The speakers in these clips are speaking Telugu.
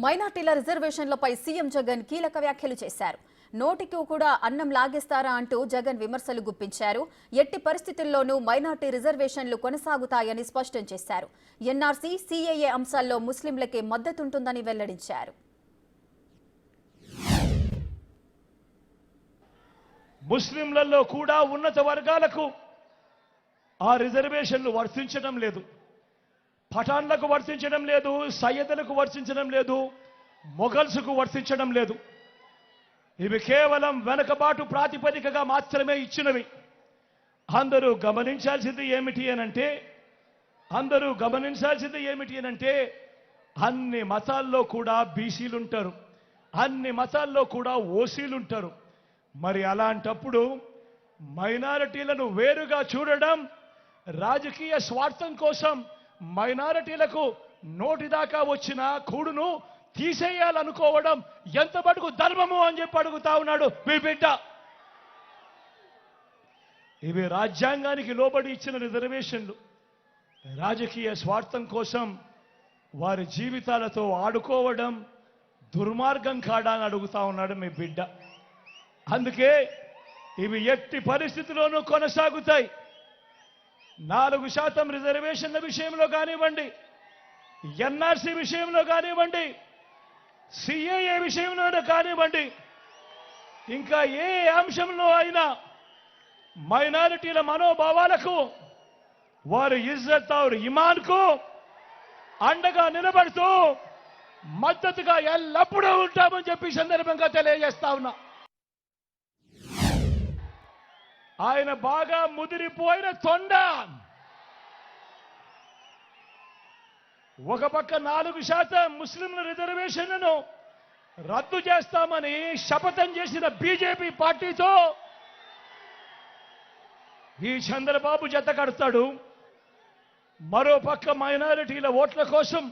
మైనార్టీల రిజర్వేషన్లపై సీఎం జగన్ కీలక వ్యాఖ్యలు చేశారు. నోటికి కూడా అన్నం లాగేస్తారా అంటూ జగన్ విమర్శలు గుప్పించారు. ఎట్టి పరిస్థితుల్లోనూ మైనార్టీ రిజర్వేషన్లు కొనసాగుతాయని స్పష్టం చేశారు. ఎన్ఆర్సీ, సీఏఏ అంశాల్లో ముస్లింలకే మద్దతుంటుందని వెల్లడించారు. ముస్లింలలో కూడా ఉన్నత వర్గాలకు ఆ రిజర్వేషన్లు వర్తించడం లేదు. పఠాన్లకు వర్తించడం లేదు, సయ్యదులకు వర్తించడం లేదు, మొఘల్స్కు వర్తించడం లేదు. ఇవి కేవలం వెనకబాటు ప్రాతిపదికగా మాత్రమే ఇచ్చినవి. అందరూ గమనించాల్సింది ఏమిటి అనంటే అన్ని మతాల్లో కూడా బీసీలుంటారు, అన్ని మతాల్లో కూడా ఓసీలుంటారు. మరి అలాంటప్పుడు మైనారిటీలను వేరుగా చూడడం, రాజకీయ స్వార్థం కోసం మైనారిటీలకు నోటిదాకా వచ్చిన కూడును తీసేయాలనుకోవడం ఎంత మటుకు ధర్మము అని చెప్పి అడుగుతా ఉన్నాడు మీ బిడ్డ. ఇవి రాజ్యాంగానికి లోబడి ఇచ్చిన రిజర్వేషన్లు. రాజకీయ స్వార్థం కోసం వారి జీవితాలతో ఆడుకోవడం దుర్మార్గం కాడా అని అడుగుతా ఉన్నాడు మీ బిడ్డ. అందుకే ఇవి ఎట్టి పరిస్థితిలోనూ కొనసాగుతాయి. 4% రిజర్వేషన్ల విషయంలో కానివ్వండి, ఎన్ఆర్సీ విషయంలో కానివ్వండి, సిఏఏ విషయంలో కానివ్వండి, ఇంకా ఏ అంశంలో అయినా మైనారిటీల మనోభావాలకు, వారి ఇజ్జత్ ఔర్ ఇమాన్కు అండగా నిలబడుతూ మద్దతుగా ఎల్లప్పుడూ ఉంటామని చెప్పి సందర్భంగా తెలియజేస్తా ఉన్నా. ఆయన బాగా ముదిరిపోయిన తొండ. ఒక పక్క 4% ముస్లింల రిజర్వేషన్లను రద్దు చేస్తామని శపథం చేసిన బీజేపీ పార్టీతో ఈ చంద్రబాబు జత కడతాడు. మరో పక్క మైనారిటీల ఓట్ల కోసం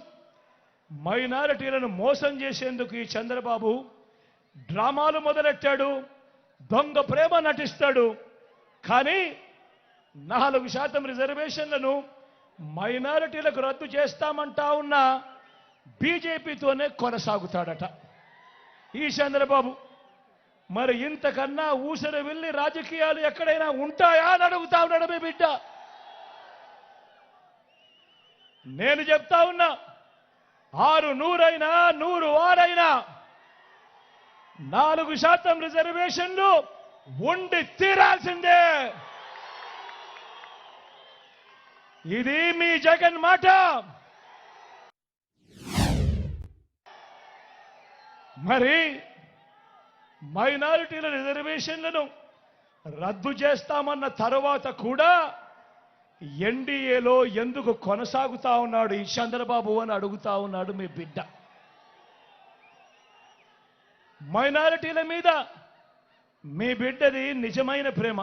మైనారిటీలను మోసం చేసేందుకు ఈ చంద్రబాబు డ్రామాలు మొదలెట్టాడు, దొంగ ప్రేమ నటిస్తాడు. కానీ 4% రిజర్వేషన్లను మైనారిటీలకు రద్దు చేస్తామంటా ఉన్న బీజేపీతోనే కొనసాగుతాడట ఈ చంద్రబాబు. మరి ఇంతకన్నా ఊసర వెళ్ళి రాజకీయాలు ఎక్కడైనా ఉంటాయా అని అడుగుతా ఉన్నాడు మీ బిడ్డ. నేను చెప్తా ఉన్నా, 600 100 4% రిజర్వేషన్లు ఉండి తీరాల్సిందే. ఇది మీ జగన్ మాట. మరి మైనారిటీల రిజర్వేషన్లను రద్దు చేస్తామన్న తర్వాత కూడా ఎన్డీఏలో ఎందుకు కొనసాగుతా ఉన్నాడు ఈ చంద్రబాబు అని అడుగుతా ఉన్నాడు మీ బిడ్డ. మైనారిటీల మీద మీ బిడ్డది నిజమైన ప్రేమ.